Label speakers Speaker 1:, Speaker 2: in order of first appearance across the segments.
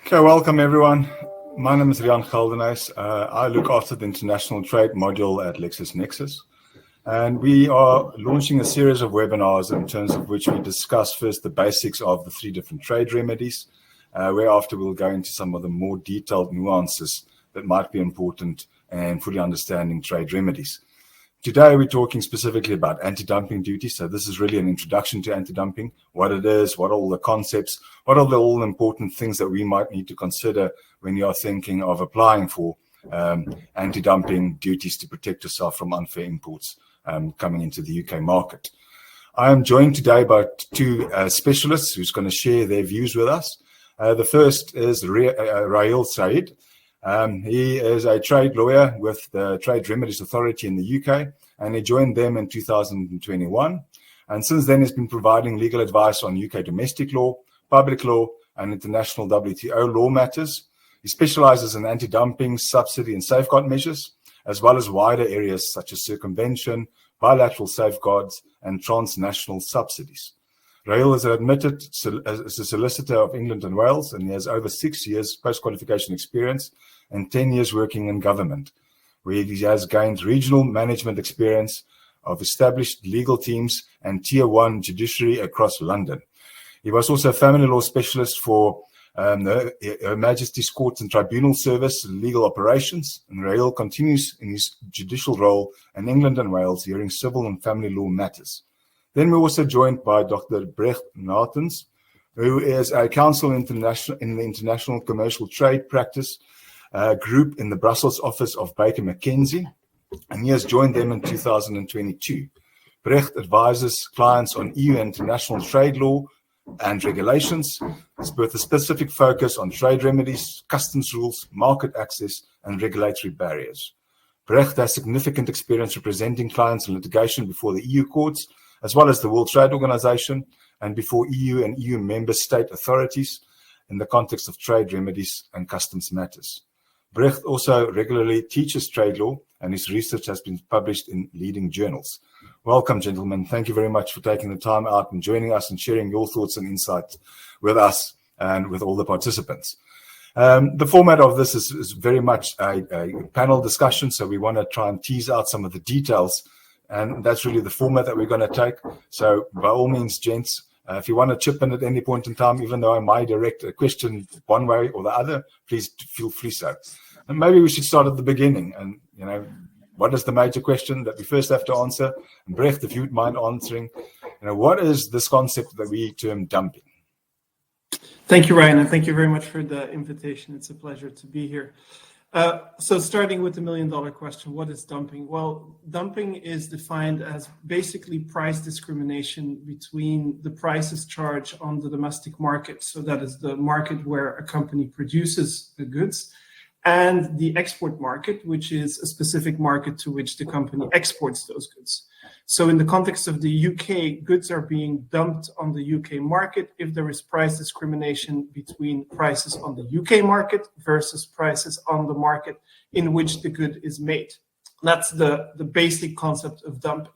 Speaker 1: Okay, welcome everyone. My name is Raheel Shahid. I look after the international trade module at LexisNexis. And we are launching a series of webinars in terms of which we discuss first the basics of the 3 different trade remedies, whereafter we'll go into some of the more detailed nuances that might be important and fully understanding trade remedies. Today, we're talking specifically about anti-dumping duty. So this is really an introduction to anti-dumping, what it is, what are all the concepts, what are the all important things that we might need to consider when you are thinking of applying for anti-dumping duties to protect yourself from unfair imports coming into the UK market. I am joined today by 2 specialists who's going to share their views with us. The first is Raheel Shahid. He is a trade lawyer with the Trade Remedies Authority in the UK, and he joined them in 2021. And since then, he's been providing legal advice on UK domestic law, public law, and international WTO law matters. He specializes in anti-dumping, subsidy, and safeguard measures, as well as wider areas such as circumvention, bilateral safeguards, and transnational subsidies. Raheel is admitted as a solicitor of England and Wales, and he has over 6 years post-qualification experience and 10 years working in government, where he has gained regional management experience of established legal teams and Tier 1 judiciary across London. He was also a family law specialist for Her Majesty's Courts and Tribunal Service Legal Operations, and Raheel continues in his judicial role in England and Wales, hearing civil and family law matters. Then we're also joined by Dr Bregt Natens, who is a counsel in the International Commercial Trade Practice group in the Brussels office of Baker McKenzie, and he has joined them in 2022. Bregt advises clients on EU international trade law and regulations, with a specific focus on trade remedies, customs rules, market access, and regulatory barriers. Bregt has significant experience representing clients in litigation before the EU courts, as well as the World Trade Organization, and before EU and EU member state authorities in the context of trade remedies and customs matters. Bregt also regularly teaches trade law, and his research has been published in leading journals. Welcome, gentlemen. Thank you very much for taking the time out and joining us and sharing your thoughts and insights with us and with all the participants. The format of this is very much a panel discussion, so we want to try and tease out some of the details, and that's really the format that we're going to take. So by all means, gents, if you want to chip in at any point in time, even though I might direct a question one way or the other, please feel free so. And maybe we should start at the beginning. And, what is the major question that we first have to answer? And Bregt, if you'd mind answering, what is this concept that we term dumping?
Speaker 2: Thank you, Ryan, and thank you very much for the invitation. It's a pleasure to be here. So starting with the million-dollar question, what is dumping? Well, dumping is defined as basically price discrimination between the prices charged on the domestic market, so that is the market where a company produces the goods, and the export market, which is a specific market to which the company exports those goods. So in the context of the UK, goods are being dumped on the UK market if there is price discrimination between prices on the UK market versus prices on the market in which the good is made. That's the basic concept of dumping.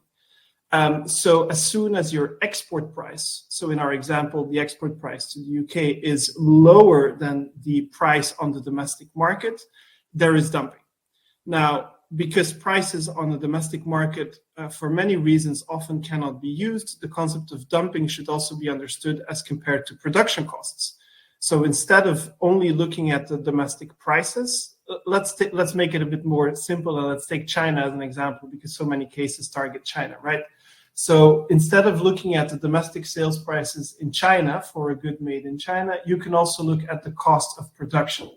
Speaker 2: So as soon as your export price, so in our example, the export price to the UK is lower than the price on the domestic market, there is dumping. Now, because prices on the domestic market, for many reasons, often cannot be used, the concept of dumping should also be understood as compared to production costs. So instead of only looking at the domestic prices, let's make it a bit more simple, and let's take China as an example, because so many cases target China, right? So instead of looking at the domestic sales prices in China for a good made in China, you can also look at the cost of production.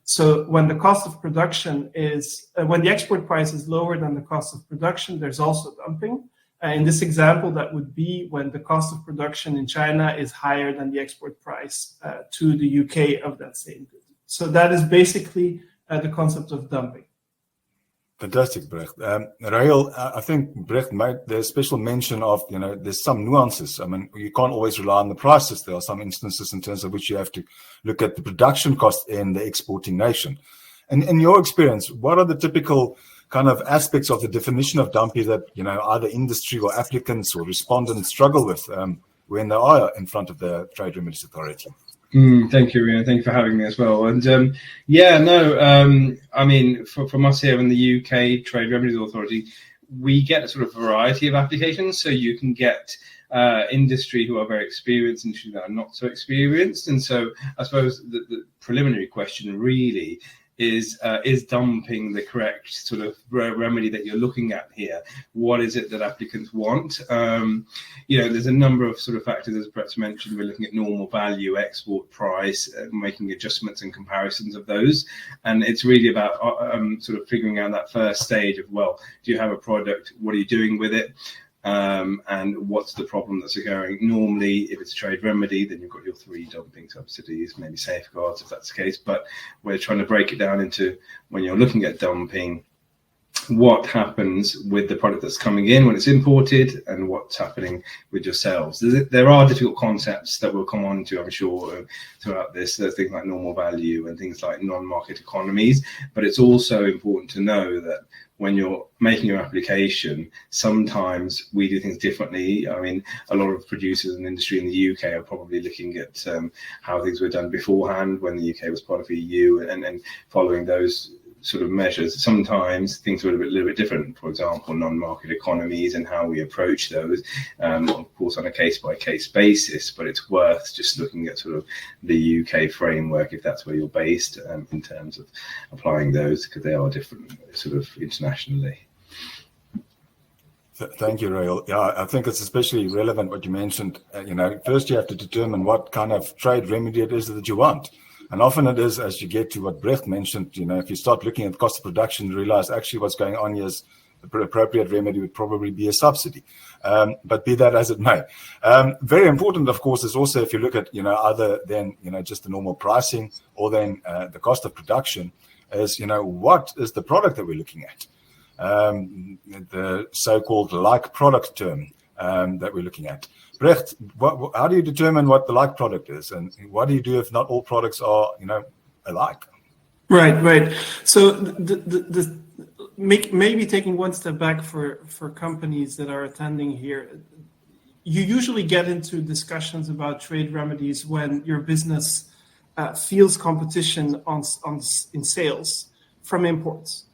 Speaker 2: So when the cost of production is, when the export price is lower than the cost of production, there's also dumping. In this example, that would be when the cost of production in China is higher than the export price to the UK of that same good. So that is basically the concept of dumping.
Speaker 1: Fantastic, Bregt. Raheel, I think Bregt made the special mention of, there's some nuances. I mean, you can't always rely on the prices. There are some instances in terms of which you have to look at the production cost in the exporting nation. And in your experience, what are the typical kind of aspects of the definition of dumping that, either industry or applicants or respondents struggle with when they are in front of the Trade Remedies Authority?
Speaker 3: Thank you, Raheel. Thank you for having me as well. And I mean, from us here in the UK Trade Remedies Authority, we get a sort of variety of applications. So you can get industry who are very experienced, industry that are not so experienced. And so I suppose the preliminary question really is dumping the correct sort of remedy that you're looking at here? What is it that applicants want? There's a number of sort of factors, as Brett mentioned. We're looking at normal value, export price, making adjustments and comparisons of those. And it's really about sort of figuring out that first stage of, well, do you have a product? What are you doing with it? And what's the problem that's occurring? Normally, if it's a trade remedy, then you've got your 3 dumping subsidies, maybe safeguards if that's the case. But we're trying to break it down into, when you're looking at dumping, what happens with the product that's coming in when it's imported, and what's happening with yourselves. There are difficult concepts that we'll come on to, I'm sure, throughout this. There's things like normal value and things like non-market economies. But it's also important to know that when you're making your application, sometimes we do things differently. I mean, a lot of producers and industry in the UK are probably looking at how things were done beforehand when the UK was part of EU, and following those sort of measures. Sometimes things are a little bit different. For example, non-market economies and how we approach those, of course, on a case-by-case basis. But it's worth just looking at sort of the UK framework, if that's where you're based, in terms of applying those, because they are different sort of internationally.
Speaker 1: Thank you, Raheel. Yeah, I think it's especially relevant what you mentioned. First you have to determine what kind of trade remedy it is that you want. And often it is, as you get to what Bregt mentioned, if you start looking at cost of production, you realize actually what's going on here is the appropriate remedy would probably be a subsidy. But be that as it may. Very important, of course, is also if you look at, other than, just the normal pricing or then the cost of production is, what is the product that we're looking at? The so-called like product term that we're looking at. Bregt, how do you determine what the like product is, and what do you do if not all products are, alike?
Speaker 2: Right. So maybe taking one step back for companies that are attending here, you usually get into discussions about trade remedies when your business feels competition in sales from imports.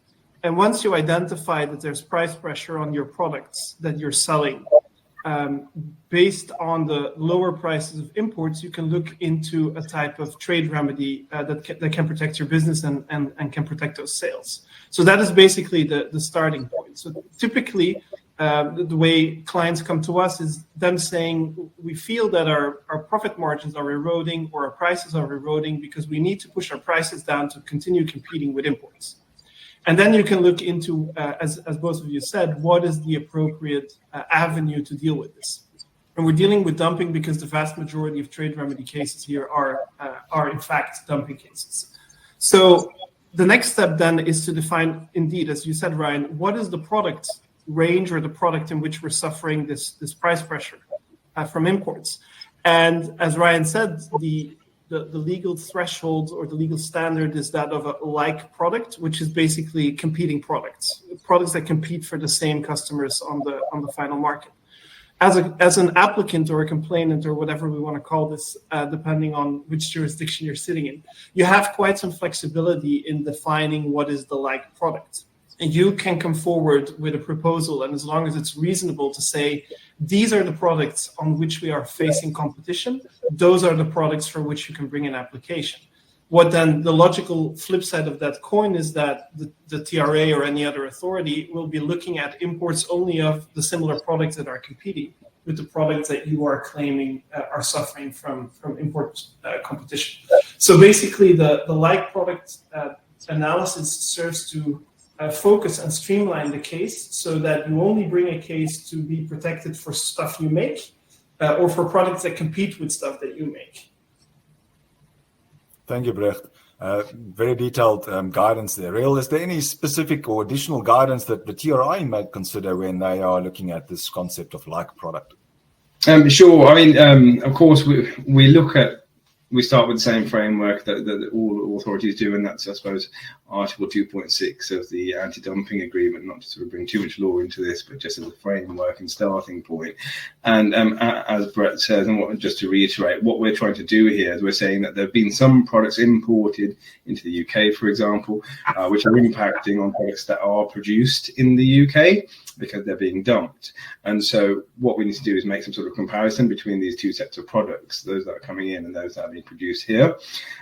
Speaker 2: And once you identify that there's price pressure on your products that you're selling, based on the lower prices of imports, you can look into a type of trade remedy that can protect your business and can protect those sales. So that is basically the starting point. So typically, the way clients come to us is them saying, we feel that our profit margins are eroding or our prices are eroding because we need to push our prices down to continue competing with imports. And then you can look into, as both of you said, what is the appropriate avenue to deal with this? And we're dealing with dumping because the vast majority of trade remedy cases here are in fact dumping cases. So the next step then is to define, indeed, as you said, Ryan, what is the product range or the product in which we're suffering this price pressure from imports? And as Ryan said, the legal threshold or the legal standard is that of a like product, which is basically competing products that compete for the same customers on the final market. As an applicant or a complainant or whatever we want to call this, depending on which jurisdiction you're sitting in, you have quite some flexibility in defining what is the like product. And you can come forward with a proposal, and as long as it's reasonable to say, these are the products on which we are facing competition, those are the products for which you can bring an application. What then the logical flip side of that coin is that the TRA or any other authority will be looking at imports only of the similar products that are competing with the products that you are claiming are suffering from import competition. So basically the like product analysis serves to focus and streamline the case so that you only bring a case to be protected for stuff you make or for products that compete with stuff that you make.
Speaker 1: Thank you, Bregt. Very detailed guidance there. Raheel, is there any specific or additional guidance that the TRI might consider when they are looking at this concept of like product?
Speaker 3: Sure. I mean, of course, we look at We start with the same framework that all authorities do, and that's, I suppose, Article 2.6 of the anti-dumping agreement, not to sort of bring too much law into this, but just as a framework and starting point. And as Brett says, and just to reiterate, what we're trying to do here is we're saying that there have been some products imported into the UK, for example, which are impacting on products that are produced in the UK because they're being dumped. And so what we need to do is make some sort of comparison between these two sets of products, those that are coming in and those that are being produced here.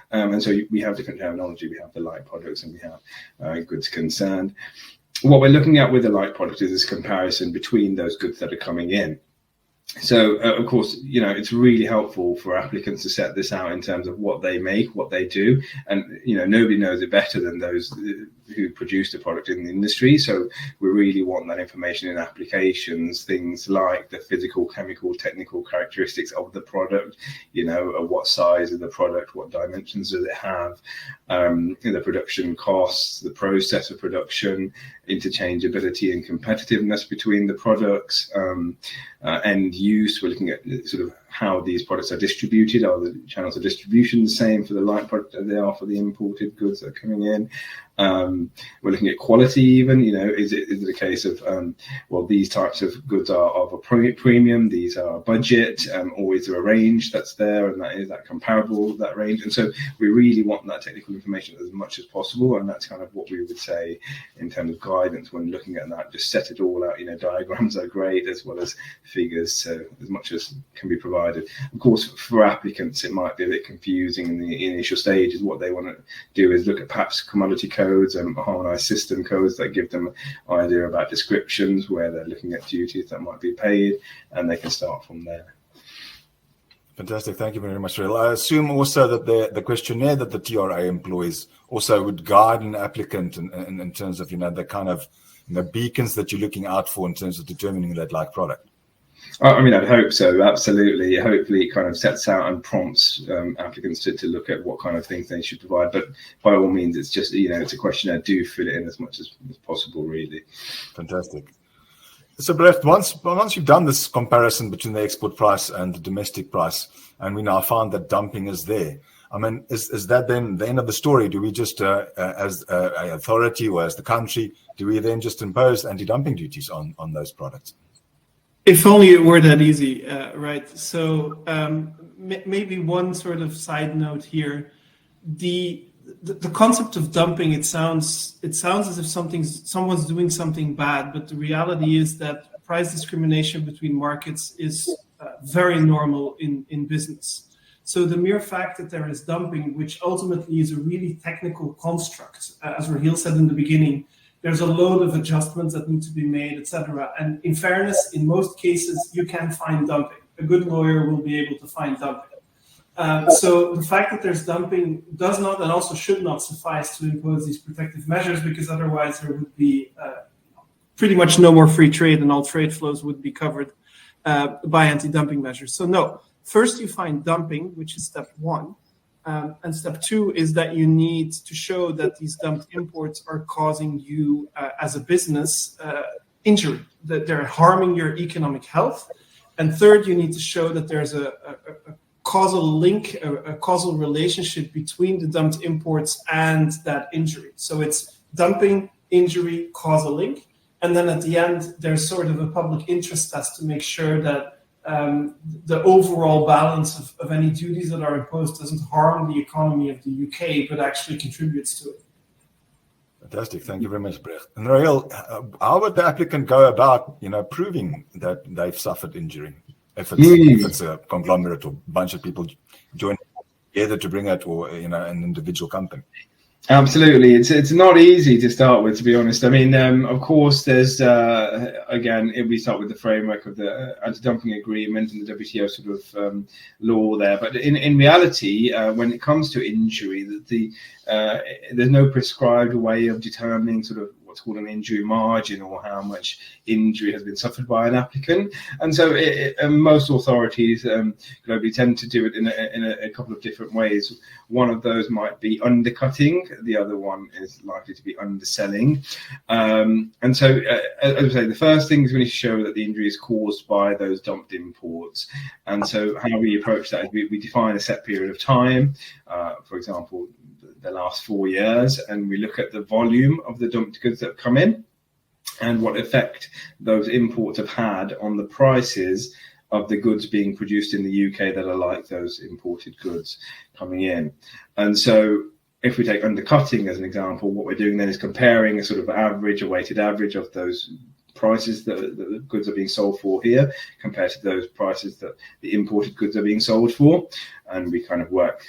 Speaker 3: And so we have different terminology. We have the like products and we have goods concerned. What we're looking at with the like product is this comparison between those goods that are coming in. So, of course, you know, it's really helpful for applicants to set this out in terms of what they make, what they do. And, you know, nobody knows it better than those who produce the product in the industry. So we really want that information in applications, things like the physical, chemical, technical characteristics of the product, you know, what size of the product, what dimensions does it have, the production costs, the process of production, interchangeability and competitiveness between the products, end use. We're looking at sort of how these products are distributed. Are the channels of distribution the same for the light product as they are for the imported goods that are coming in? We're looking at quality even, you know, is it a case of, well, these types of goods are of a premium, these are budget, or is there a range that's there and that is that comparable, that range? And so we really want that technical information as much as possible. And that's kind of what we would say in terms of guidance when looking at that, just set it all out, you know, diagrams are great as well as figures, so as much as can be provided. Of course, for applicants, it might be a bit confusing in the initial stages. What they want to do is look at perhaps commodity codes and harmonized system codes that give them an idea about descriptions where they're looking at duties that might be paid, and they can start from there.
Speaker 1: Fantastic. Thank you very much, Raheel. I assume also that the questionnaire that the TRA employs also would guide an applicant in terms of, you know, the kind of, you know, beacons that you're looking out for in terms of determining that like product.
Speaker 3: I mean, I'd hope so, absolutely. Hopefully it kind of sets out and prompts applicants to look at what kind of things they should provide. But by all means, it's just, you know, it's a questionnaire. Do fill it in as much as possible, really.
Speaker 1: Fantastic. So, Brett, once you've done this comparison between the export price and the domestic price, and we now found that dumping is there, I mean, is that then the end of the story? Do we just, as an authority or as the country, do we then just impose anti-dumping duties on those products?
Speaker 2: If only it were that easy, right? So maybe one sort of side note here: the concept of dumping. It sounds as if someone's doing something bad, but the reality is that price discrimination between markets is very normal in business. So the mere fact that there is dumping, which ultimately is a really technical construct, as Raheel said in the beginning. There's a load of adjustments that need to be made, etc. And in fairness, in most cases, you can find dumping. A good lawyer will be able to find dumping. So the fact that there's dumping does not and also should not suffice to impose these protective measures, because otherwise there would be pretty much no more free trade and all trade flows would be covered by anti-dumping measures. So no, first you find dumping, which is step one. And step two is that you need to show that these dumped imports are causing you, as a business, injury, that they're harming your economic health. And third, you need to show that there's a causal link, a causal relationship between the dumped imports and that injury. So it's dumping, injury, causal link. And then at the end, there's sort of a public interest test to make sure that the overall balance of any duties that are imposed doesn't harm the economy of the UK, but actually contributes to it.
Speaker 1: Fantastic. Thank you very much, Bregt. And Raheel, how would the applicant go about, you know, proving that they've suffered injury? If it's a conglomerate or a bunch of people join together to bring it, or, you know, an individual company?
Speaker 3: Absolutely. It's not easy to start with, to be honest. I mean, of course, there's, again, we start with the framework of the anti-dumping agreement and the WTO sort of law there. But in reality, when it comes to injury, there's no prescribed way of determining sort of what's called an injury margin, or how much injury has been suffered by an applicant. And so most authorities globally tend to do it in a couple of different ways. One of those might be undercutting, the other one is likely to be underselling. And so, as I say, the first thing is we need to show that the injury is caused by those dumped imports. And so how we approach that is we define a set period of time, for example, the last 4 years, and we look at the volume of the dumped goods that have come in and what effect those imports have had on the prices of the goods being produced in the UK that are like those imported goods coming in. And so if we take undercutting as an example, what we're doing then is comparing a sort of average, a weighted average of those prices that the goods are being sold for here compared to those prices that the imported goods are being sold for, and we kind of work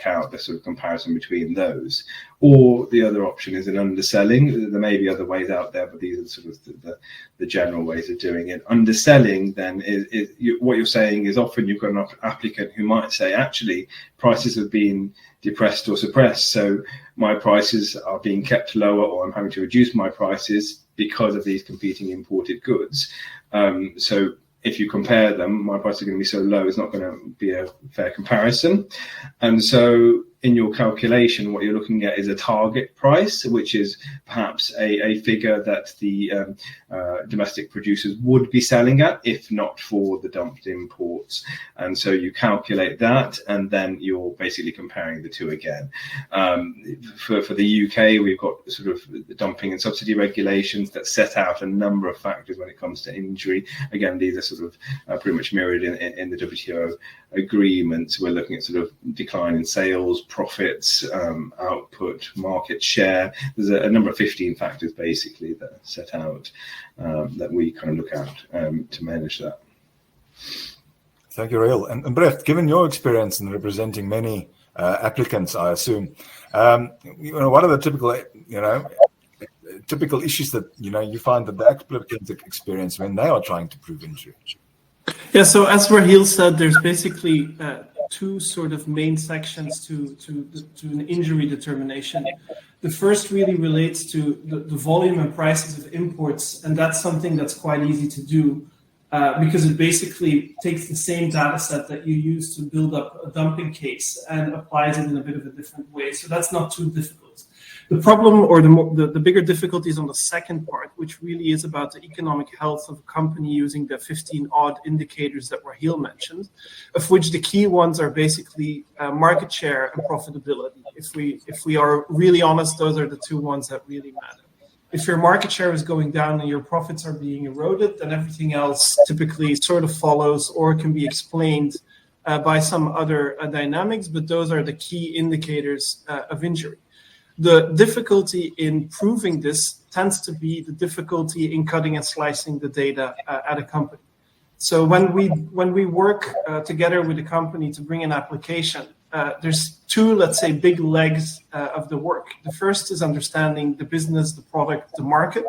Speaker 3: out the sort of comparison between those. Or the other option is an underselling. There may be other ways out there, but these are sort of the general ways of doing it. Underselling then is what you're saying is often you've got an applicant who might say, actually, prices have been depressed or suppressed, so my prices are being kept lower, or I'm having to reduce my prices because of these competing imported goods. So if you compare them, my price is going to be so low, it's not going to be a fair comparison. And so in your calculation, what you're looking at is a target price, which is perhaps a figure that the domestic producers would be selling at, if not for the dumped imports. And so you calculate that, and then you're basically comparing the two again. For the UK, we've got sort of the dumping and subsidy regulations that set out a number of factors when it comes to injury. Again, these are sort of pretty much mirrored in the WTO agreements. We're looking at sort of decline in sales, profits, output, market share. There's a number of 15 factors basically that are set out that we kind of look at to manage that.
Speaker 1: Thank you, Raheel. And Bregt, given your experience in representing many applicants, I assume, what are the typical issues that you find that the applicants experience when they are trying to prove injury?
Speaker 2: Yeah, so as Raheel said, there's basically two sort of main sections to an injury determination. The first really relates to the volume and prices of imports, and that's something that's quite easy to do because it basically takes the same data set that you use to build up a dumping case and applies it in a bit of a different way. So that's not too difficult. The problem, or the bigger difficulty, is on the second part, which really is about the economic health of a company using the 15 odd indicators that Raheel mentioned, of which the key ones are basically market share and profitability. If we are really honest, those are the two ones that really matter. If your market share is going down and your profits are being eroded, then everything else typically sort of follows or can be explained by some other dynamics, but those are the key indicators of injury. The difficulty in proving this tends to be the difficulty in cutting and slicing the data at a company. So when we work together with a company to bring an application, there's two, let's say, big legs of the work. The first is understanding the business, the product, the market,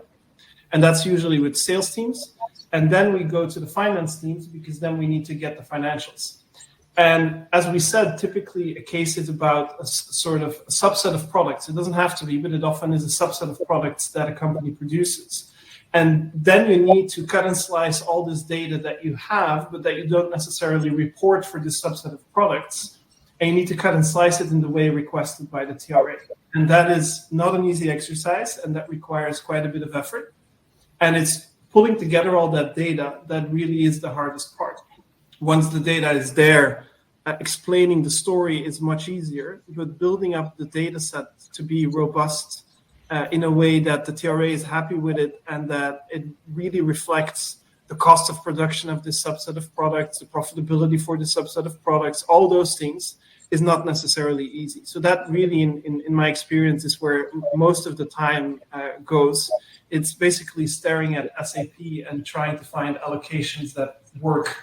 Speaker 2: and that's usually with sales teams. And then we go to the finance teams because then we need to get the financials. And as we said, typically a case is about a sort of a subset of products. It doesn't have to be, but it often is a subset of products that a company produces. And then you need to cut and slice all this data that you have, but that you don't necessarily report for this subset of products. And you need to cut and slice it in the way requested by the TRA. And that is not an easy exercise, and that requires quite a bit of effort. And it's pulling together all that data that really is the hardest part. Once the data is there, explaining the story is much easier, but building up the data set to be robust in a way that the TRA is happy with it and that it really reflects the cost of production of this subset of products, the profitability for the subset of products, all those things is not necessarily easy. So that really, in my experience, is where most of the time goes. It's basically staring at SAP and trying to find allocations that work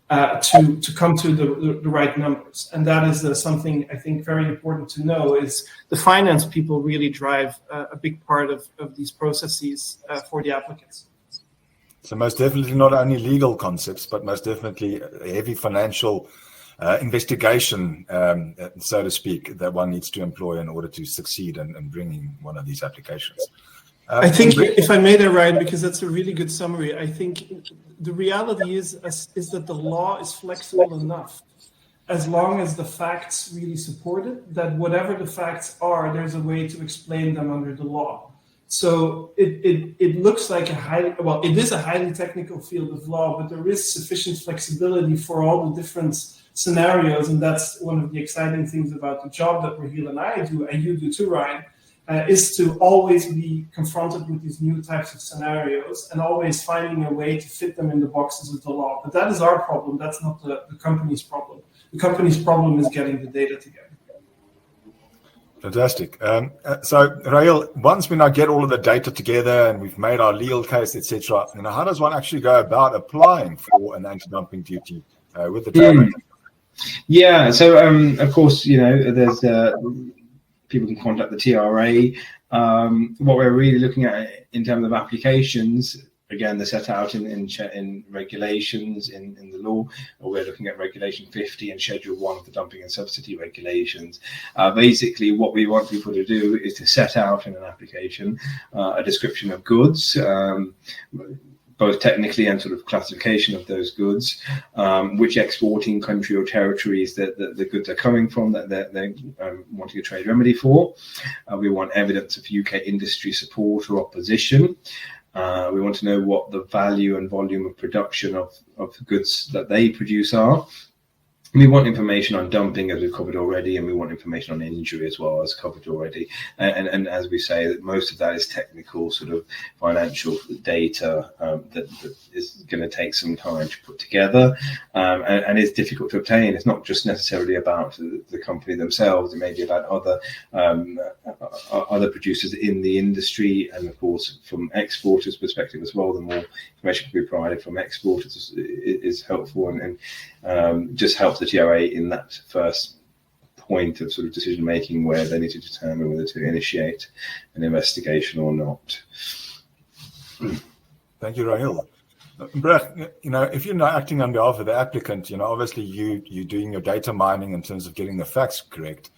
Speaker 2: to come to the right numbers. And that is something I think very important to know, is the finance people really drive a big part of these processes for the applicants.
Speaker 1: So most definitely not only legal concepts, but most definitely a heavy financial investigation, so to speak, that one needs to employ in order to succeed in bringing one of these applications.
Speaker 2: I think, if I may there, Ryan, because that's a really good summary, I think the reality is that the law is flexible enough, as long as the facts really support it, that whatever the facts are, there's a way to explain them under the law. So it looks like it is a highly technical field of law, but there is sufficient flexibility for all the different scenarios, and that's one of the exciting things about the job that Raheel and I do, and you do too, Ryan, is to always be confronted with these new types of scenarios and always finding a way to fit them in the boxes of the law. But that is our problem. That's not the company's problem. The company's problem is getting the data together.
Speaker 1: Fantastic. So, Raheel, once we now get all of the data together and we've made our legal case, etc., how does one actually go about applying for an anti-dumping duty with the trade?
Speaker 3: Yeah. So, of course, there's people can contact the TRA. What we're really looking at in terms of applications, again, they're set out in regulations in the law. We're looking at Regulation 50 and Schedule 1 of the Dumping and Subsidy Regulations. Basically, what we want people to do is to set out in an application a description of goods, both technically and sort of classification of those goods, which exporting country or territories that the goods are coming from, that they're wanting a trade remedy for. We want evidence of UK industry support or opposition. We want to know what the value and volume of production of the goods that they produce are. We want information on dumping, as we've covered already, and we want information on injury as well, as covered already. And as we say, that most of that is technical, sort of financial data that is going to take some time to put together, and is difficult to obtain. It's not just necessarily about the company themselves; it may be about other producers in the industry, and of course, from exporters' perspective as well. The more information can be provided from exporters is helpful, and just helps the TRA in that first point of sort of decision making, where they need to determine whether to initiate an investigation or not.
Speaker 1: Thank you, Raheel. Brett, if you're not acting on behalf of the applicant, obviously you're doing your data mining in terms of getting the facts correct,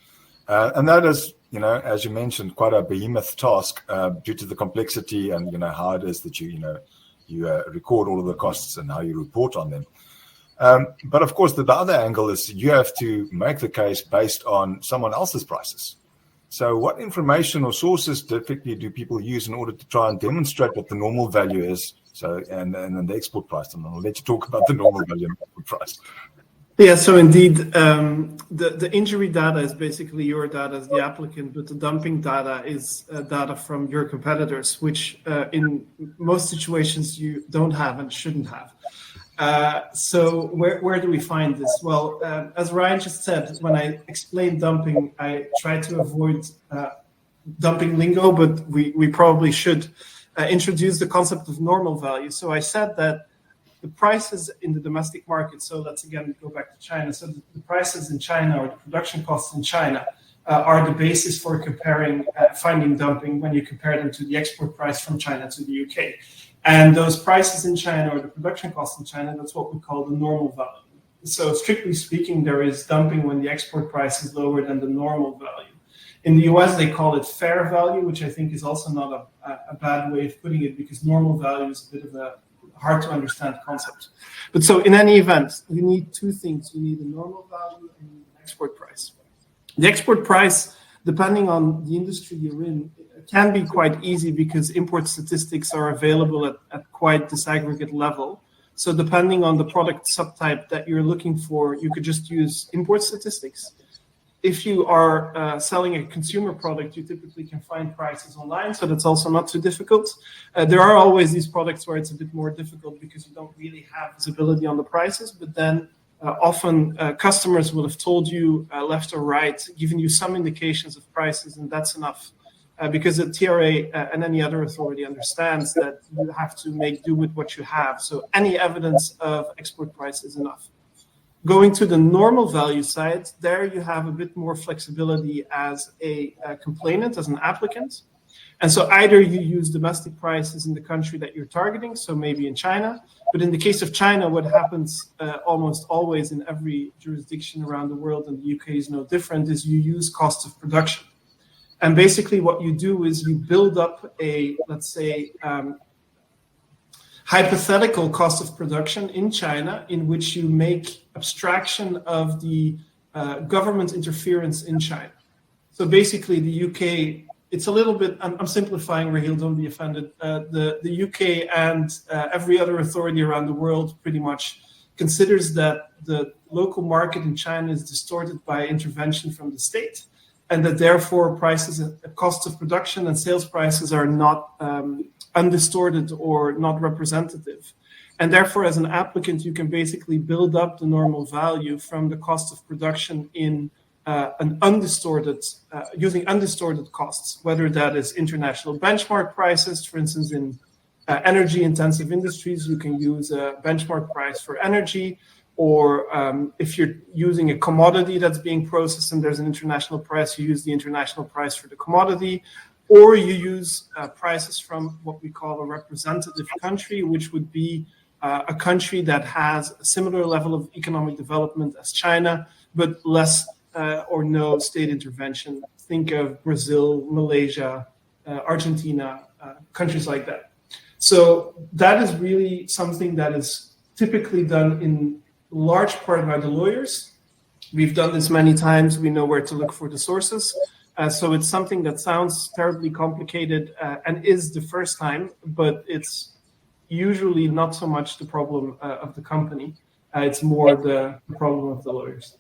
Speaker 1: and that is, as you mentioned, quite a behemoth task due to the complexity and how it is that you record all of the costs and how you report on them. But of course, the other angle is you have to make the case based on someone else's prices. So what information or sources typically do people use in order to try and demonstrate what the normal value is? So, and then the export price, and I'll let you talk about the normal value and export price.
Speaker 2: Yeah, so indeed, the injury data is basically your data as the applicant, but the dumping data is data from your competitors, which in most situations you don't have and shouldn't have. So where do we find this? Well, as Ryan just said, when I explained dumping, I tried to avoid dumping lingo, but we probably should introduce the concept of normal value. So I said that the prices in the domestic market, so let's again go back to China. So the prices in China, or the production costs in China, are the basis for finding dumping when you compare them to the export price from China to the UK. And those prices in China, or the production costs in China, that's what we call the normal value. So strictly speaking, there is dumping when the export price is lower than the normal value. In the US, they call it fair value, which I think is also not a bad way of putting it, because normal value is a bit of a hard to understand concept. But so in any event, you need two things. You need a normal value and an export price. The export price, depending on the industry you're in, can be quite easy because import statistics are available at quite disaggregate level. So depending on the product subtype that you're looking for, you could just use import statistics. If you are selling a consumer product, you typically can find prices online, so that's also not too difficult. There are always these products where it's a bit more difficult because you don't really have visibility on the prices, but then often customers will have told you left or right, giving you some indications of prices, and that's enough. Because the TRA and any other authority understands that you have to make do with what you have. So any evidence of export price is enough. Going to the normal value side, there you have a bit more flexibility as a complainant, as an applicant. And so either you use domestic prices in the country that you're targeting, so maybe in China, but in the case of China, what happens almost always in every jurisdiction around the world, and the UK is no different, is you use cost of production. And basically what you do is you build up a, let's say, hypothetical cost of production in China, in which you make abstraction of the government interference in China. So basically the UK, it's a little bit, I'm simplifying, Raheel, don't be offended. The UK and every other authority around the world pretty much considers that the local market in China is distorted by intervention from the state, and that therefore prices, costs of production and sales prices are not undistorted or not representative. And therefore, as an applicant, you can basically build up the normal value from the cost of production in an undistorted, using undistorted costs, whether that is international benchmark prices. For instance, in energy-intensive industries, you can use a benchmark price for energy, or if you're using a commodity that's being processed and there's an international price, you use the international price for the commodity, or you use prices from what we call a representative country, which would be a country that has a similar level of economic development as China, but less or no state intervention. Think of Brazil, Malaysia, Argentina, countries like that. So that is really something that is typically done in large part by the lawyers. We've done this many times. We know where to look for the sources. So it's something that sounds terribly complicated and is the first time, but it's usually not so much the problem of the company. It's more the problem of the lawyers.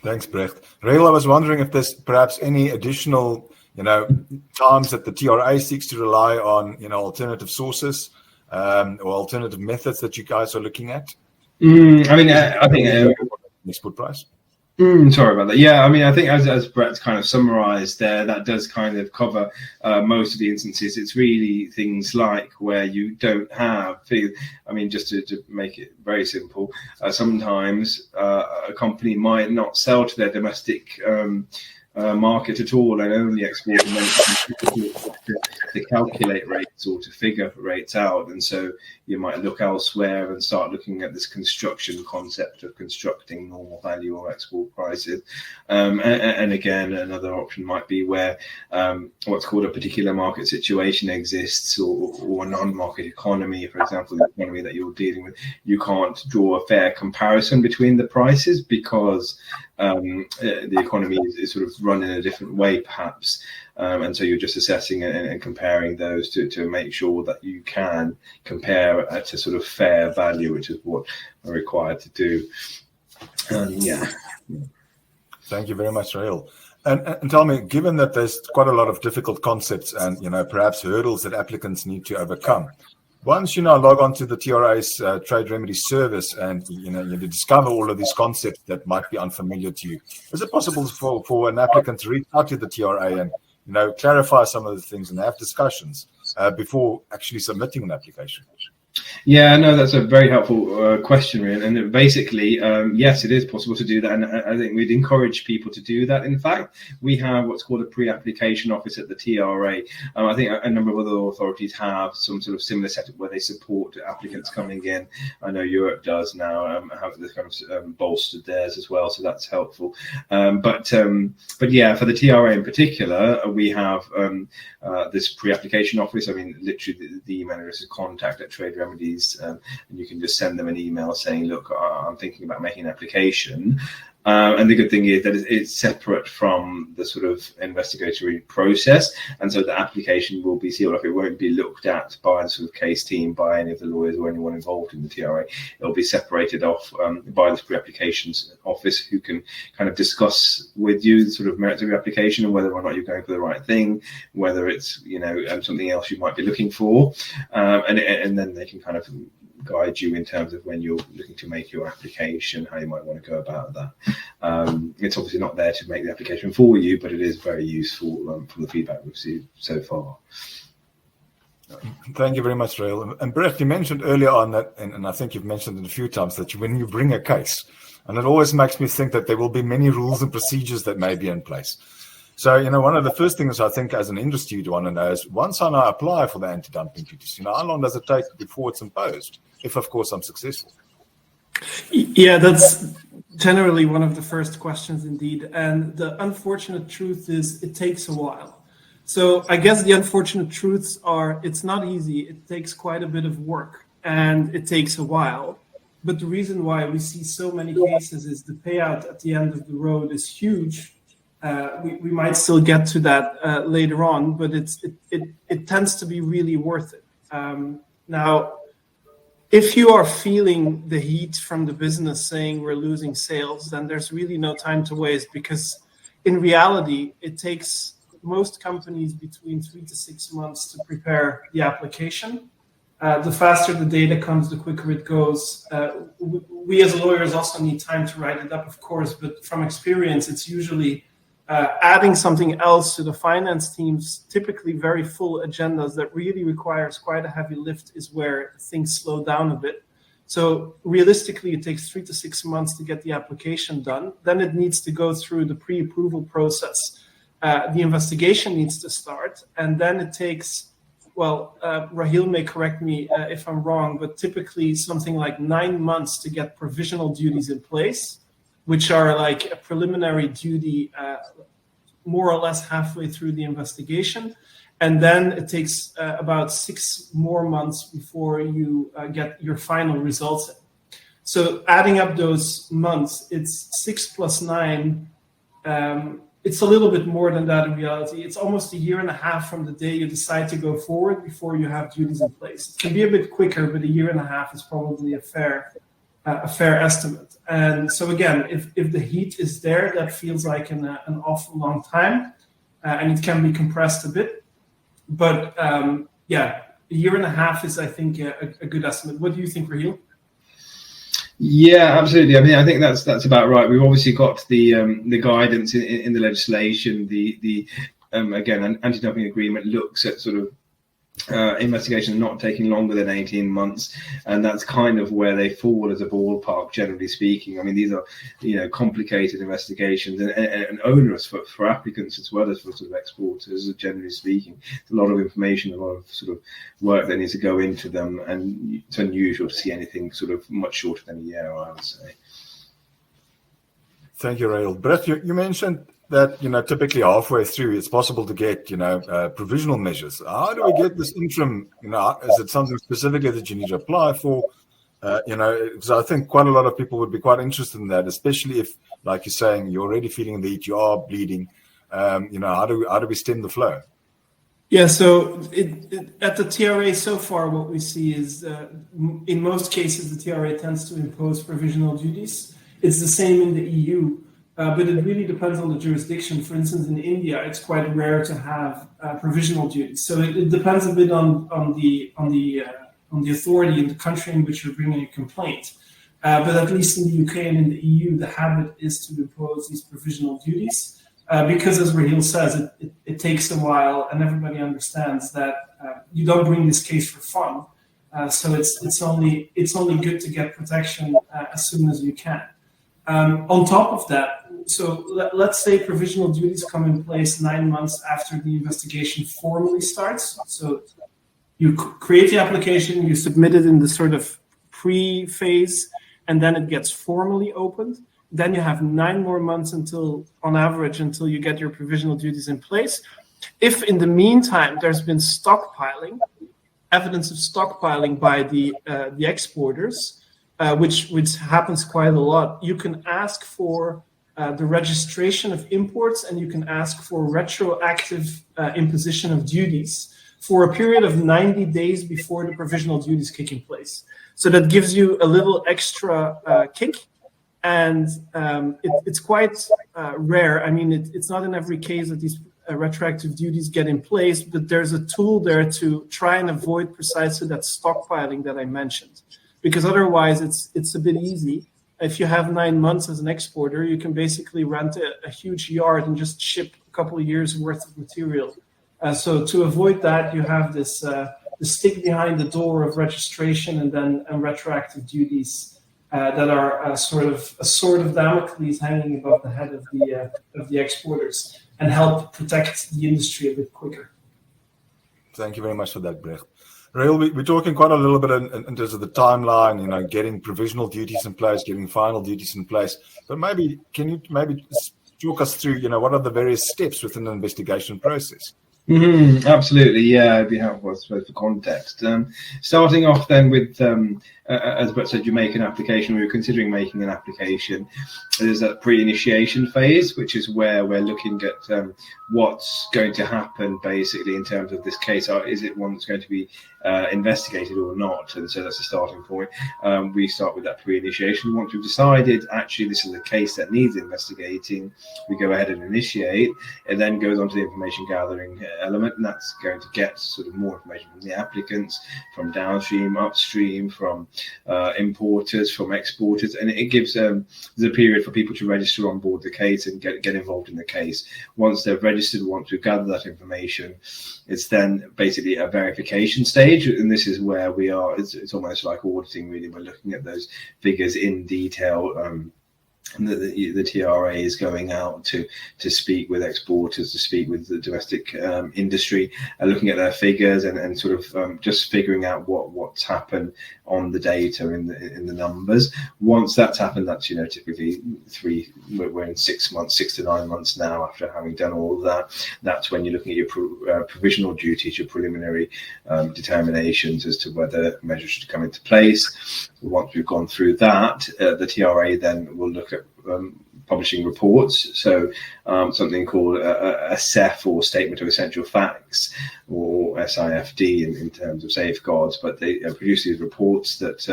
Speaker 1: Thanks, Bregt. Raheel, I was wondering if there's perhaps any additional, times that the TRA seeks to rely on, alternative sources or alternative methods that you guys are looking at.
Speaker 3: I think
Speaker 1: export price.
Speaker 3: Sorry about that. Yeah, I think as Brett's kind of summarized there, that does kind of cover most of the instances. It's really things like where you don't have figures. Just to make it very simple, sometimes a company might not sell to their domestic market at all and only export and then to calculate rates or to figure rates out. And so you might look elsewhere and start looking at this construction concept of constructing normal value or export prices. And again, another option might be where what's called a particular market situation exists, or a non-market economy, for example, the economy that you're dealing with. You can't draw a fair comparison between the prices because the economy is sort of run in a different way, perhaps. And so you're just assessing and comparing those to make sure that you can compare at a sort of fair value, which is what we're required to do. Yeah.
Speaker 1: Thank you very much, Raheel. And tell me, given that there's quite a lot of difficult concepts and, perhaps hurdles that applicants need to overcome, once you now log on to the TRA's Trade Remedies service and you discover all of these concepts that might be unfamiliar to you, is it possible for an applicant to reach out to the TRA and clarify some of the things and have discussions before actually submitting an application?
Speaker 3: Yeah, no, that's a very helpful question, Ryan. And basically, yes, it is possible to do that. And I think we'd encourage people to do that. In fact, we have what's called a pre-application office at the TRA. I think a number of other authorities have some sort of similar setup where they support applicants coming in. I know Europe does now have this kind of bolstered theirs as well, so that's helpful. But yeah, for the TRA in particular, we have this pre-application office. Literally the email address is contact@Trade Remedies, and you can just send them an email saying, look, I'm thinking about making an application. And the good thing is that it's separate from the sort of investigatory process. And so the application will be sealed off. It won't be looked at by the sort of case team, by any of the lawyers or anyone involved in the TRA. It'll be separated off by this pre-applications office, who can kind of discuss with you the sort of merits of your application and whether or not you're going for the right thing, whether it's, something else you might be looking for. And then they can kind of guide you in terms of when you're looking to make your application, how you might want to go about that. It's obviously not there to make the application for you, but it is very useful from the feedback we've received so far.
Speaker 1: Thank you very much, Raheel. And Brett, you mentioned earlier on that, and I think you've mentioned it a few times, that when you bring a case, and it always makes me think that there will be many rules and procedures that may be in place. So, one of the first things I think as an industry you'd want to know is, once I now apply for the anti-dumping duties, how long does it take before it's imposed? If, of course, I'm successful.
Speaker 2: Yeah, generally one of the first questions indeed. And the unfortunate truth is it takes a while. So I guess the unfortunate truths are it's not easy. It takes quite a bit of work and it takes a while. But the reason why we see so many cases is the payout at the end of the road is huge. We might still get to that later on, but it tends to be really worth it. Now, if you are feeling the heat from the business saying we're losing sales, then there's really no time to waste, because in reality, it takes most companies between 3 to 6 months to prepare the application. The faster the data comes, the quicker it goes. We as lawyers also need time to write it up, of course, but from experience, it's usually adding something else to the finance team's typically very full agendas that really requires quite a heavy lift is where things slow down a bit. So realistically, it takes 3 to 6 months to get the application done. Then it needs to go through the pre-approval process. The investigation needs to start. And then it takes, Raheel may correct me if I'm wrong, but typically something like 9 months to get provisional duties in place, which are like a preliminary duty more or less halfway through the investigation. And then it takes about 6 more months before you get your final results. So adding up those months, it's 6 plus 9. It's a little bit more than that in reality. It's almost a year and a half from the day you decide to go forward before you have duties in place. It can be a bit quicker, but a year and a half is probably a fair estimate. And so again, if the heat is there, that feels like an awful long time, and it can be compressed a bit. But a year and a half is, I think, a good estimate. What do you think, Raheel?
Speaker 3: Yeah, absolutely. I mean, I think that's about right. We've obviously got the guidance in the legislation. The again, an anti-dumping agreement looks at sort of investigations not taking longer than 18 months, and that's kind of where they fall as a ballpark, generally speaking. I mean, these are, complicated investigations and onerous for applicants as well as for sort of exporters, generally speaking. It's a lot of information, a lot of sort of work that needs to go into them, and it's unusual to see anything sort of much shorter than a year, I would say.
Speaker 1: Thank you, Raheel. Brett, you mentioned that, typically halfway through, it's possible to get, provisional measures. How do we get this interim? Is it something specifically that you need to apply for? Because I think quite a lot of people would be quite interested in that, especially if, like you're saying, you're already feeling the heat, you are bleeding. How do we stem the flow?
Speaker 2: Yeah, so at the TRA so far, what we see is in most cases, the TRA tends to impose provisional duties. It's the same in the EU. But it really depends on the jurisdiction. For instance, in India, it's quite rare to have provisional duties. So it depends a bit on the authority in the country in which you're bringing a complaint. But at least in the UK and in the EU, the habit is to impose these provisional duties because, as Raheel says, it takes a while, and everybody understands that you don't bring this case for fun. So it's only good to get protection as soon as you can. On top of that, so let's say provisional duties come in place 9 months after the investigation formally starts. So you create the application, you submit it in the sort of pre-phase, and then it gets formally opened. Then you have 9 more months on average, until you get your provisional duties in place. If in the meantime there's been stockpiling, evidence of stockpiling by the exporters, which happens quite a lot, you can ask for the registration of imports, and you can ask for retroactive imposition of duties for a period of 90 days before the provisional duties kick in place. So that gives you a little extra kick, and it's quite rare. I mean, it's not in every case that these retroactive duties get in place, but there's a tool there to try and avoid precisely that stockpiling that I mentioned. Because otherwise, it's a bit easy. If you have 9 months as an exporter, you can basically rent a huge yard and just ship a couple of years worth of material. So to avoid that, you have this the stick behind the door of registration and retroactive duties that are a sword of Damocles hanging above the head of the exporters, and help protect the industry a bit quicker.
Speaker 1: Thank you very much for that, Brett. Raheel, we're talking quite a little bit in terms of the timeline, getting provisional duties in place, getting final duties in place. But can you talk us through, what are the various steps within the investigation process?
Speaker 3: Absolutely, yeah, it'd be helpful, I suppose, for context. Starting off then with, as Brett said, you make an application, or you're considering making an application. There's that pre-initiation phase, which is where we're looking at what's going to happen, basically, in terms of this case. Is it one that's going to be investigated or not? And so that's the starting point. We start with that pre-initiation. Once we've decided, actually, this is a case that needs investigating, we go ahead and initiate. It then goes on to the information gathering element, and that's going to get sort of more information from the applicants, from downstream, upstream, from importers, from exporters, and it gives there's a period for people to register on board the case and get involved in the case. Once they're registered, once we've gathered that information, it's then basically a verification stage, and this is where we are. It's almost like auditing, really. We're looking at those figures in detail. The TRA is going out to speak with exporters, to speak with the domestic industry, looking at their figures and sort of just figuring out what's happened on the data in the numbers. Once that's happened, that's typically we're in 6 months, 6 to 9 months now after having done all of that. That's when you're looking at your provisional duties, your preliminary determinations as to whether measures should come into place. Once we've gone through that, the TRA then will look at publishing reports, so something called a SEF, or Statement of Essential Facts, or SIFD in terms of safeguards, but they produce these reports that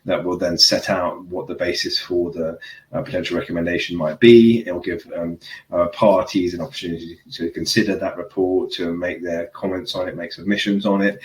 Speaker 3: will then set out what the basis for the potential recommendation might be. It will give parties an opportunity to consider that report, to make their comments on it, make submissions on it.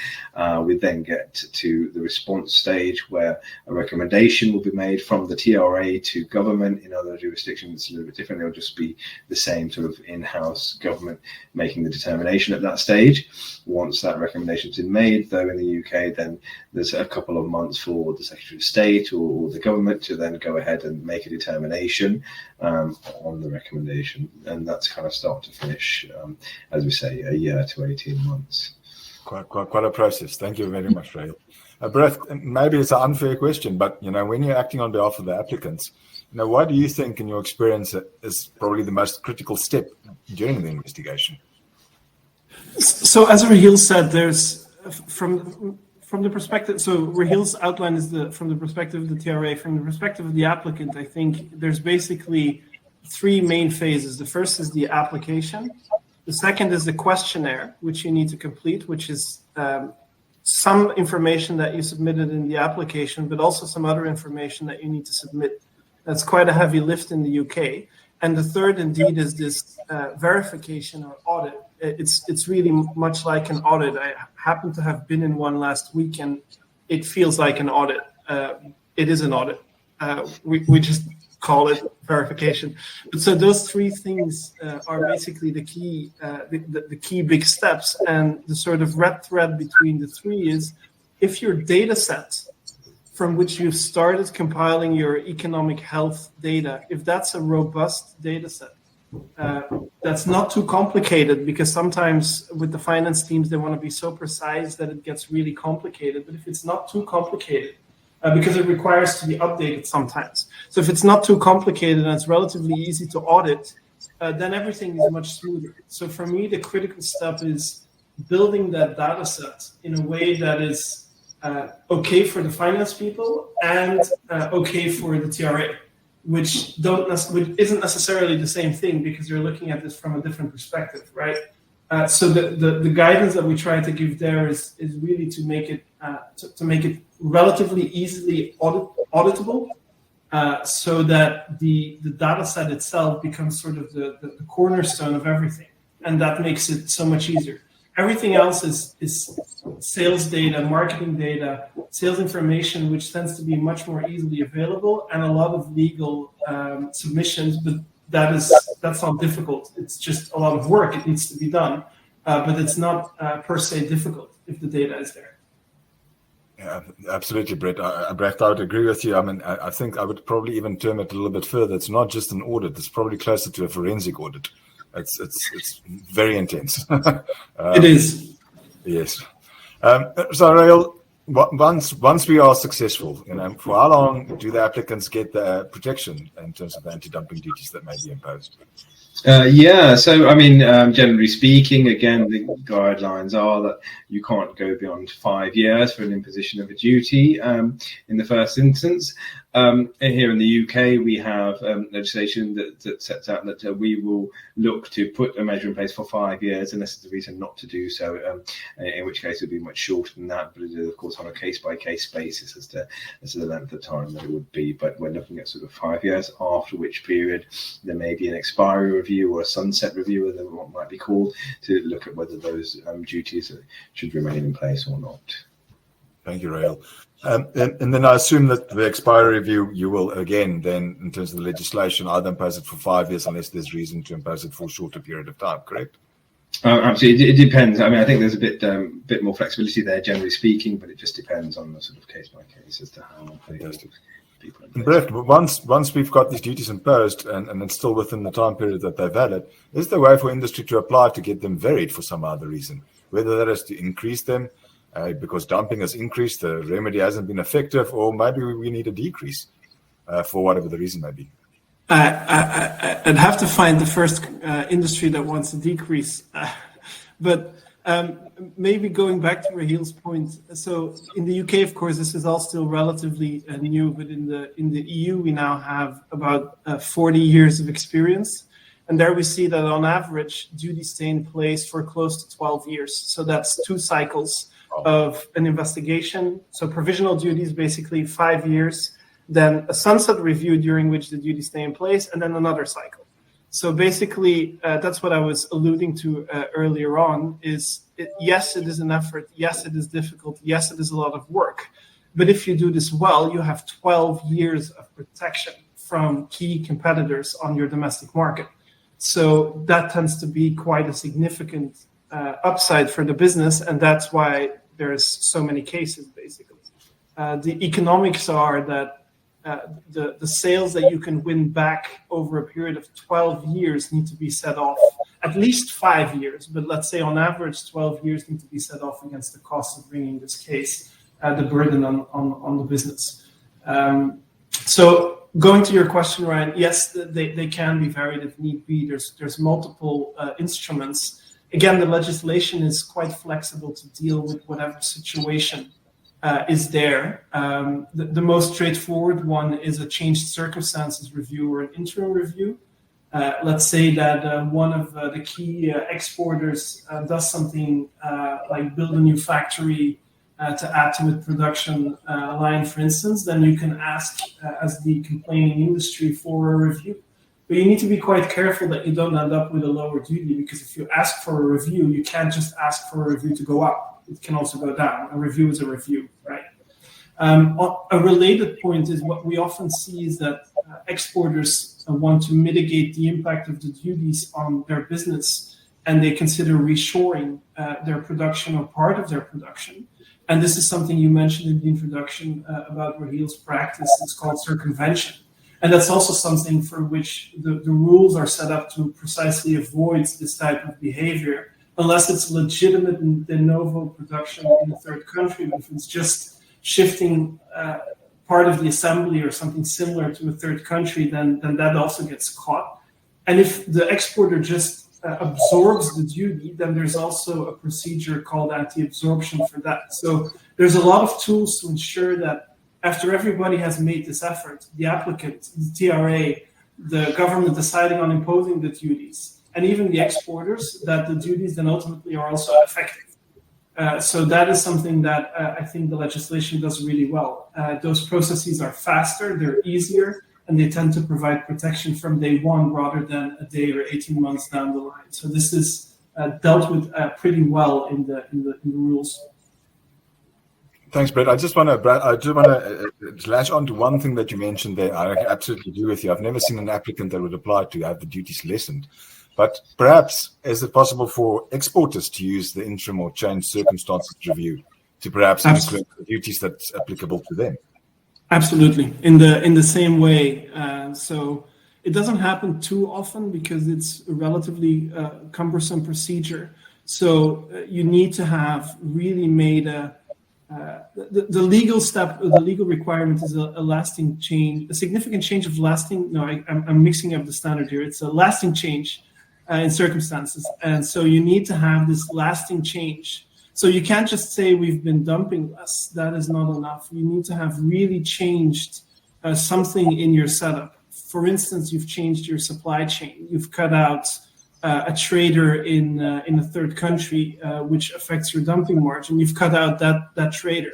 Speaker 3: We then get to the response stage, where a recommendation will be made from the TRA to government. In other jurisdictions, it's a little bit different. It'll just be the same sort of in-house government making the determination at that stage. Once that recommendation's been made, though, in the UK, then there's a couple of months for the Secretary of State or the government to then go ahead and make a determination on the recommendation, and that's kind of start to finish, as we say, a year to 18 months.
Speaker 1: Quite a process. Thank you very much, Raheel. Brett, maybe it's an unfair question, but when you're acting on behalf of the applicants, what do you think, in your experience, is probably the most critical step during the investigation?
Speaker 2: So, as Raheel said, there's from the perspective. So, Raheel's outline is from the perspective of the TRA. From the perspective of the applicant, I think there's basically 3 main phases. The first is the application. The second is the questionnaire, which you need to complete, which is some information that you submitted in the application, but also some other information that you need to submit. That's quite a heavy lift in the UK. And the third, indeed, is this verification or audit. It's really much like an audit. I happen to have been in one last week, and it feels like an audit. It is an audit. We just call it verification. So those 3 things are basically the key, the key big steps. And the sort of red thread between the 3 is, if your data set from which you've started compiling your economic health data, if that's a robust data set, that's not too complicated, because sometimes with the finance teams, they want to be so precise that it gets really complicated. But if it's not too complicated, because it requires to be updated sometimes. So if it's not too complicated and it's relatively easy to audit, then everything is much smoother. So for me, the critical step is building that data set in a way that is okay for the finance people and okay for the TRA, which isn't necessarily the same thing, because you're looking at this from a different perspective, right? So the guidance that we try to give there is really to make it relatively easily auditable, so that the data set itself becomes sort of the cornerstone of everything, and that makes it so much easier. Everything else is sales data, marketing data, sales information, which tends to be much more easily available, and a lot of legal submissions, but that's not difficult. It's just a lot of work. It needs to be done, but it's not per se difficult if the data is there.
Speaker 1: Yeah, absolutely, Brett. Brett, I would agree with you. I mean, I think I would probably even term it a little bit further. It's not just an audit. It's probably closer to a forensic audit. It's very intense.
Speaker 2: It is.
Speaker 1: Yes. So, Raheel, once we are successful, for how long do the applicants get the protection in terms of the anti-dumping duties that may be imposed?
Speaker 3: So I mean, generally speaking, again, the guidelines are that you can't go beyond 5 years for an imposition of a duty in the first instance. Here in the UK, we have legislation that sets out that we will look to put a measure in place for 5 years unless there's a reason not to do so, in which case it would be much shorter than that, but it is, of course, on a case-by-case basis as to the length of time that it would be. But we're looking at sort of 5 years, after which period there may be an expiry review or a sunset review, as what might be called, to look at whether those duties should remain in place or not.
Speaker 1: Thank you, Raheel. And then I assume that the expiry review, you will again, then, in terms of the legislation, either impose it for 5 years unless there's reason to impose it for a shorter period of time, correct?
Speaker 3: Absolutely, it depends. I mean, I think there's a bit more flexibility there, generally speaking, but it just depends on the sort of case by case as to how long people.
Speaker 1: Bregt, once we've got these duties imposed and it's still within the time period that they're valid, is there a way for industry to apply to get them varied for some other reason? Whether that is to increase them because dumping has increased, the remedy hasn't been effective, or maybe we need a decrease for whatever the reason may be.
Speaker 2: I'd have to find the first industry that wants a decrease. But maybe going back to Raheel's point, so in the UK, of course, this is all still relatively new, but in the EU, we now have about 40 years of experience. And there we see that on average, duties stay in place for close to 12 years. So that's 2 cycles of an investigation. So provisional duties, basically 5 years, then a sunset review during which the duties stay in place, and then another cycle. So basically, that's what I was alluding to earlier on, yes, it is an effort. Yes, it is difficult. Yes, it is a lot of work. But if you do this well, you have 12 years of protection from key competitors on your domestic market. So that tends to be quite a significant upside for the business, and that's why there's so many cases, basically. The economics are that the sales that you can win back over a period of 12 years need to be set off, at least 5 years, but let's say on average 12 years need to be set off against the cost of bringing this case, the burden on the business. So going to your question, Ryan, yes, they can be varied if need be. There's multiple instruments. Again, the legislation is quite flexible to deal with whatever situation is there. The most straightforward one is a changed circumstances review or an interim review. Let's say that one of the key exporters does something like build a new factory to add to its production line, for instance, then you can ask as the complaining industry for a review. But you need to be quite careful that you don't end up with a lower duty, because if you ask for a review, you can't just ask for a review to go up. It can also go down. A review is a review, right? A related point is what we often see is that exporters want to mitigate the impact of the duties on their business, and they consider reshoring their production or part of their production. And this is something you mentioned in the introduction about Raheel's practice. It's called circumvention. And that's also something for which the rules are set up to precisely avoid this type of behavior, unless it's legitimate de novo production in a third country. But if it's just shifting part of the assembly or something similar to a third country, then that also gets caught. And if the exporter just absorbs the duty, then there's also a procedure called anti-absorption for that. So there's a lot of tools to ensure that after everybody has made this effort, the applicant, the TRA, the government deciding on imposing the duties, and even the exporters, that the duties then ultimately are also effective. So that is something that I think the legislation does really well. Those processes are faster, they're easier, and they tend to provide protection from day one rather than a day or 18 months down the line. So this is dealt with pretty well in the rules.
Speaker 1: Thanks, Brett. I just want to latch on to one thing that you mentioned there. I absolutely agree with you. I've never seen an applicant that would apply to have the duties lessened. But perhaps, is it possible for exporters to use the interim or changed circumstances review to perhaps include the duties that's applicable to them?
Speaker 2: Absolutely, in the same way. So it doesn't happen too often because it's a relatively cumbersome procedure. So you need to have really made the legal step, the legal requirement is a lasting change, a significant change of lasting. No, I'm mixing up the standard here. It's a lasting change in circumstances, and so you need to have this lasting change. So you can't just say we've been dumping less. That is not enough. You need to have really changed something in your setup. For instance, you've changed your supply chain. You've cut out a trader in a third country, which affects your dumping margin. You've cut out that trader.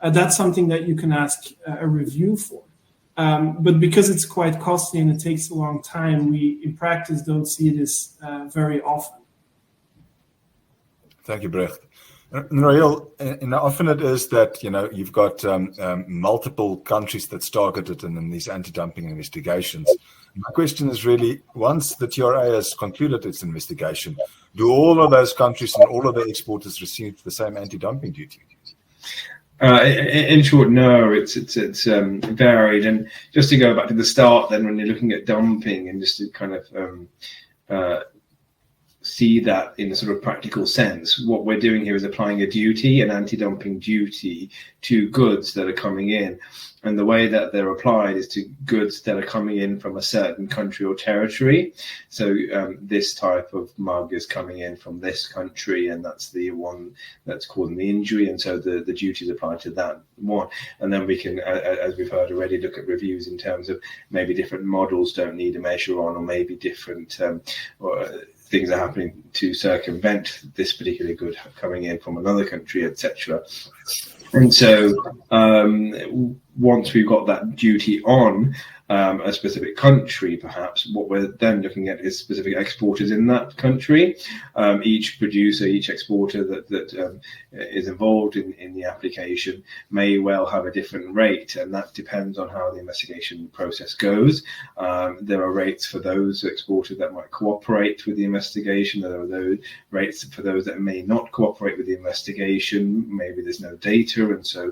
Speaker 2: That's something that you can ask a review for. But because it's quite costly and it takes a long time, we in practice don't see this very often.
Speaker 1: Thank you, Bregt. Raheel, and often it is that, you've got multiple countries that's targeted in these anti-dumping investigations. My question is really, once the TRA has concluded its investigation, do all of those countries and all of the exporters receive the same anti-dumping duty?
Speaker 3: In short, no, it's varied. And just to go back to the start, then, when you're looking at dumping, and just to kind of see that in a sort of practical sense, what we're doing here is applying a duty, an anti-dumping duty, to goods that are coming in. And the way that they're applied is to goods that are coming in from a certain country or territory. So this type of mug is coming in from this country, and that's the one that's causing the injury. And so the duties apply to that one. And then we can, as we've heard already, look at reviews in terms of maybe different models don't need a measure on, or maybe different things are happening to circumvent this particular good coming in from another country, etc. And so once we've got that duty on a specific country, perhaps what we're then looking at is specific exporters in that country. Each producer, each exporter that is involved in the application may well have a different rate, and that depends on how the investigation process goes. There are rates for those exporters that might cooperate with the investigation. There are those rates for those that may not cooperate with the investigation. Maybe there's no data, and so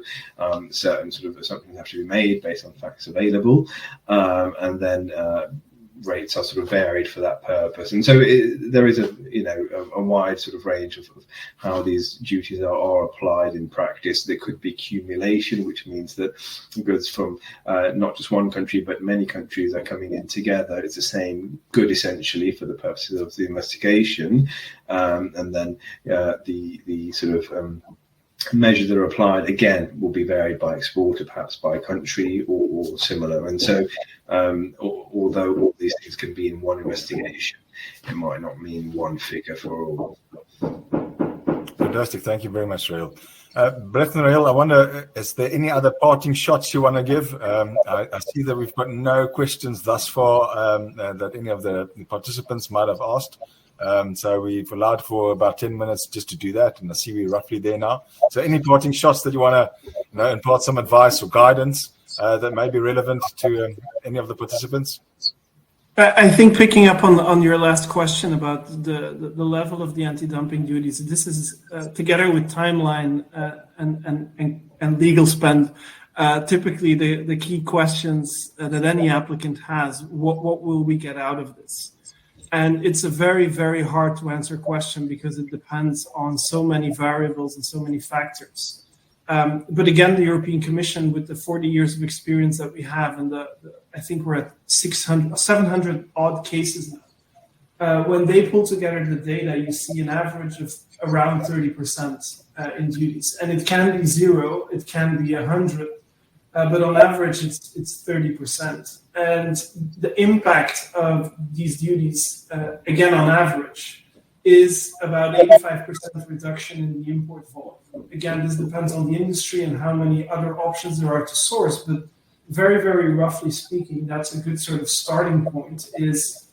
Speaker 3: certain sort of assumptions have to be made based on facts available. And then rates are sort of varied for that purpose. And so there is a wide sort of range of how these duties are applied in practice. There could be accumulation, which means that goods from not just one country, but many countries are coming in together. It's the same good, essentially, for the purposes of the investigation. And then the sort of measures that are applied, again, will be varied by exporter, perhaps by country, or similar. And so although all these things can be in one investigation, it might not mean one figure for all.
Speaker 1: Fantastic. Thank you very much, Raheel. Bregt and Raheel, I wonder, is there any other parting shots you want to give? I see that we've got no questions thus far that any of the participants might have asked. So we've allowed for about 10 minutes just to do that, and I see we're roughly there now. So any parting shots that you want to impart some advice or guidance that may be relevant to any of the participants?
Speaker 2: I think picking up on your last question about the level of the anti-dumping duties, this is together with timeline and legal spend, typically the key questions that any applicant has. What will we get out of this? And it's a very, very hard to answer question because it depends on so many variables and so many factors. But again, the European Commission, with the 40 years of experience that we have, and I think we're at 700 odd cases now. When they pull together the data, you see an average of around 30% in duties. And it can be 0, it can be 100, but on average, it's 30%. And the impact of these duties, again, on average, is about 85% reduction in the import volume. Again, this depends on the industry and how many other options there are to source, but very, very roughly speaking, that's a good sort of starting point, is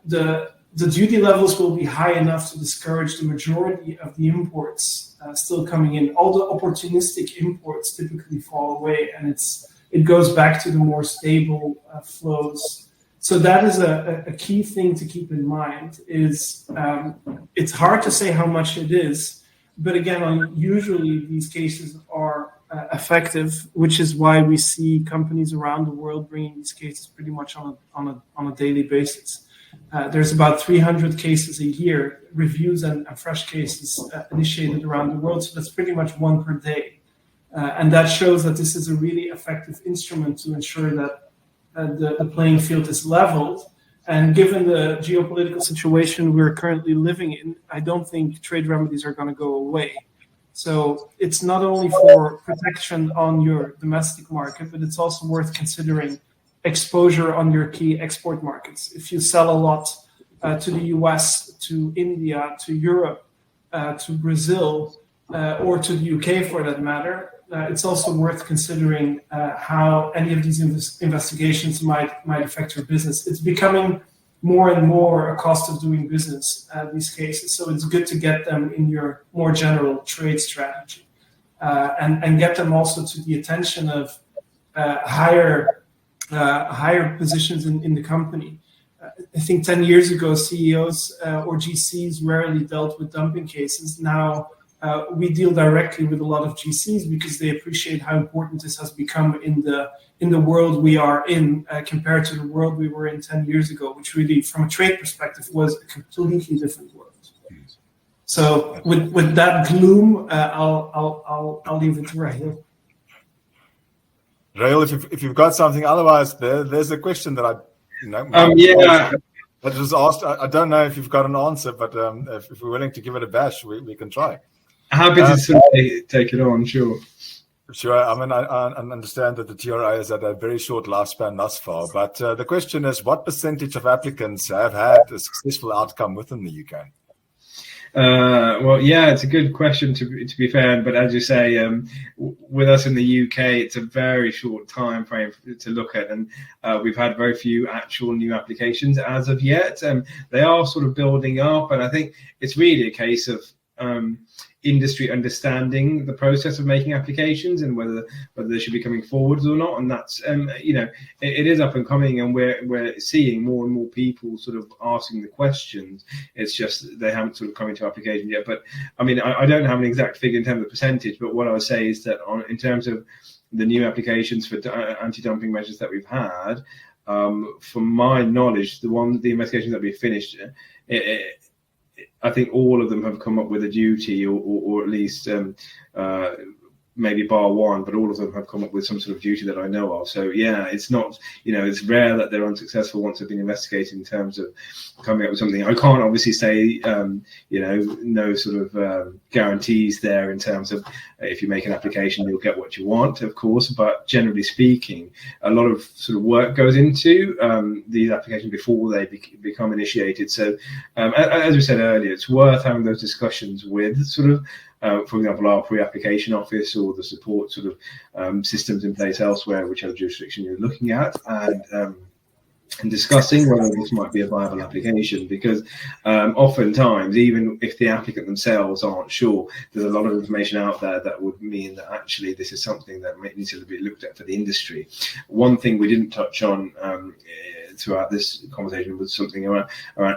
Speaker 2: the duty levels will be high enough to discourage the majority of the imports still coming in. All the opportunistic imports typically fall away, and it goes back to the more stable flows. So that is a key thing to keep in mind. Is it's hard to say how much it is, but again, usually these cases are effective, which is why we see companies around the world bringing these cases pretty much on a daily basis. There's about 300 cases a year, reviews and fresh cases initiated around the world. So that's pretty much one per day. And that shows that this is a really effective instrument to ensure that the playing field is leveled. And given the geopolitical situation we're currently living in, I don't think trade remedies are going to go away. So it's not only for protection on your domestic market, but it's also worth considering exposure on your key export markets. If you sell a lot to the US, to India, to Europe, to Brazil, or to the UK for that matter, it's also worth considering how any of these investigations might affect your business. It's becoming more and more a cost of doing business, these cases. So it's good to get them in your more general trade strategy and get them also to the attention of higher positions in the company. I think 10 years ago, CEOs or GCs rarely dealt with dumping cases. Now we deal directly with a lot of GCs because they appreciate how important this has become in the world we are in compared to the world we were in 10 years ago, which really, from a trade perspective, was a completely different world. So with that gloom, I'll leave it to Raheel.
Speaker 1: Raheel, if you've got something, otherwise there's a question that that was asked. I don't know if you've got an answer, but if we're willing to give it a bash, we can try.
Speaker 3: Happy to take it on, sure.
Speaker 1: Sure. I mean, I understand that the TRA has had a very short lifespan thus far, but the question is, what percentage of applicants have had a successful outcome within the UK?
Speaker 3: Well, yeah, it's a good question to be fair, but as you say, with us in the UK, it's a very short time frame to look at, and we've had very few actual new applications as of yet. They are sort of building up, and I think it's really a case of industry understanding the process of making applications and whether they should be coming forwards or not. And that's it is up and coming, and we're seeing more and more people sort of asking the questions. It's just they haven't sort of come into application yet. But I mean, I don't have an exact figure in terms of percentage, but what I would say is that in terms of the new applications for anti-dumping measures that we've had, from my knowledge, the investigations that we finished, I think all of them have come up with a duty, or at least maybe bar one, but all of them have come up with some sort of duty that I know of. So yeah, it's not, it's rare that they're unsuccessful once they've been investigated in terms of coming up with something. I can't obviously say, no sort of guarantees there in terms of if you make an application, you'll get what you want, of course. But generally speaking, a lot of sort of work goes into these applications before they become initiated. So as we said earlier, it's worth having those discussions with sort of, for example, our pre-application office or the support sort of systems in place elsewhere, whichever jurisdiction you're looking at, and discussing whether this might be a viable application, because oftentimes, even if the applicant themselves aren't sure, there's a lot of information out there that would mean that actually this is something that needs to be looked at for the industry. One thing we didn't touch on throughout this conversation was something around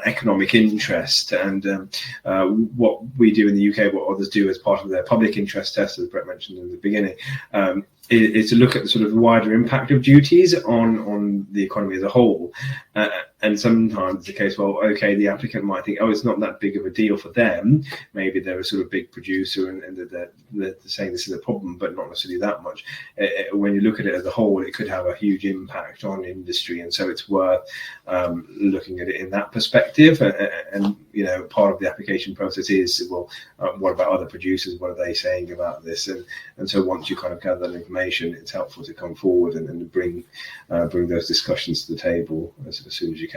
Speaker 3: economic interest, and what we do in the UK, what others do as part of their public interest test, as Brett mentioned in the beginning, is to look at the sort of wider impact of duties on the economy as a whole. And sometimes it's the case, well, okay, the applicant might think, oh, it's not that big of a deal for them. Maybe they're a sort of big producer and they're saying this is a problem, but not necessarily that much. When you look at it as a whole, it could have a huge impact on industry. And so it's worth looking at it in that perspective. And part of the application process is, well, what about other producers? What are they saying about this? And so once you kind of gather that information, it's helpful to come forward and bring those discussions to the table as soon as you can.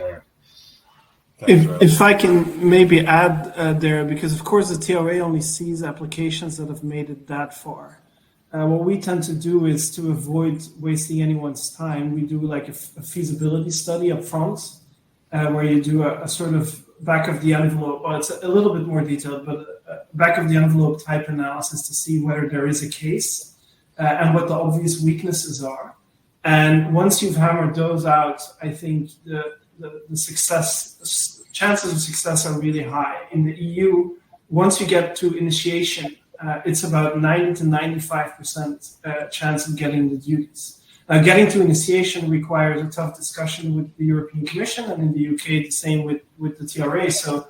Speaker 2: If I can maybe add there, because of course the TRA only sees applications that have made it that far. What we tend to do is, to avoid wasting anyone's time, we do like a feasibility study up front, where you do a sort of back of the envelope, well, it's a little bit more detailed, but back of the envelope type analysis to see whether there is a case and what the obvious weaknesses are. And once you've hammered those out, I think the chances of success are really high. In the EU, once you get to initiation, it's about 90 to 95% chance of getting the duties. Getting to initiation requires a tough discussion with the European Commission, and in the UK, the same with the TRA. So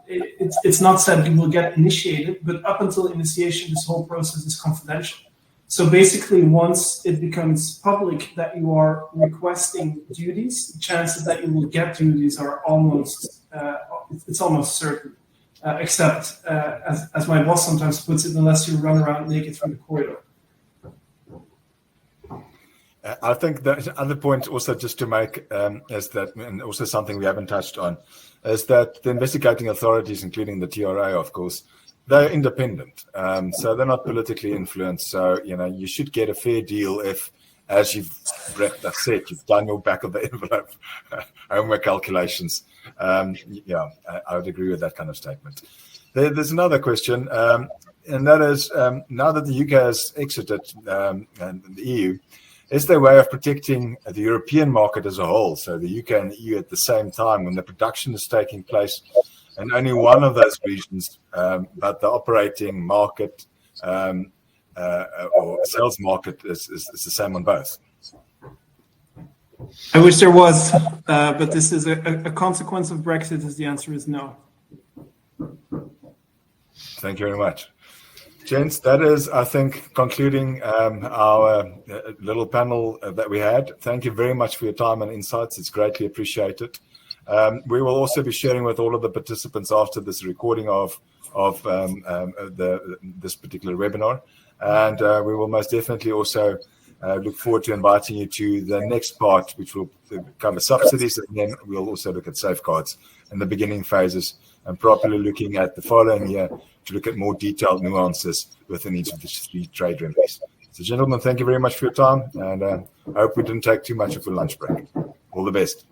Speaker 2: it's not said you will get initiated, but up until initiation, this whole process is confidential. So basically, once it becomes public that you are requesting duties, the chances that you will get duties are almost certain. Except, as my boss sometimes puts it, unless you run around naked through the corridor.
Speaker 1: I think the other point also just to make is that, and also something we haven't touched on, is that the investigating authorities, including the TRA, of course, they're independent. So they're not politically influenced. So, you should get a fair deal if, as you've said, you've done your back of the envelope homework calculations. I would agree with that kind of statement. There's another question, and that is, now that the UK has exited the EU, is there a way of protecting the European market as a whole, so the UK and the EU at the same time when the production is taking place in only one of those regions, but the operating market or sales market is the same on both?
Speaker 2: I wish there was, but this is a consequence of Brexit, as the answer is no.
Speaker 1: Thank you very much. Gents, that is, I think, concluding our little panel that we had. Thank you very much for your time and insights. It's greatly appreciated. We will also be sharing with all of the participants after this recording of this particular webinar. And we will most definitely also look forward to inviting you to the next part, which will cover subsidies, and then we'll also look at safeguards in the beginning phases, and properly looking at the following year to look at more detailed nuances within each of the 3 trade remedies. So, gentlemen, thank you very much for your time, and I hope we didn't take too much of a lunch break. All the best.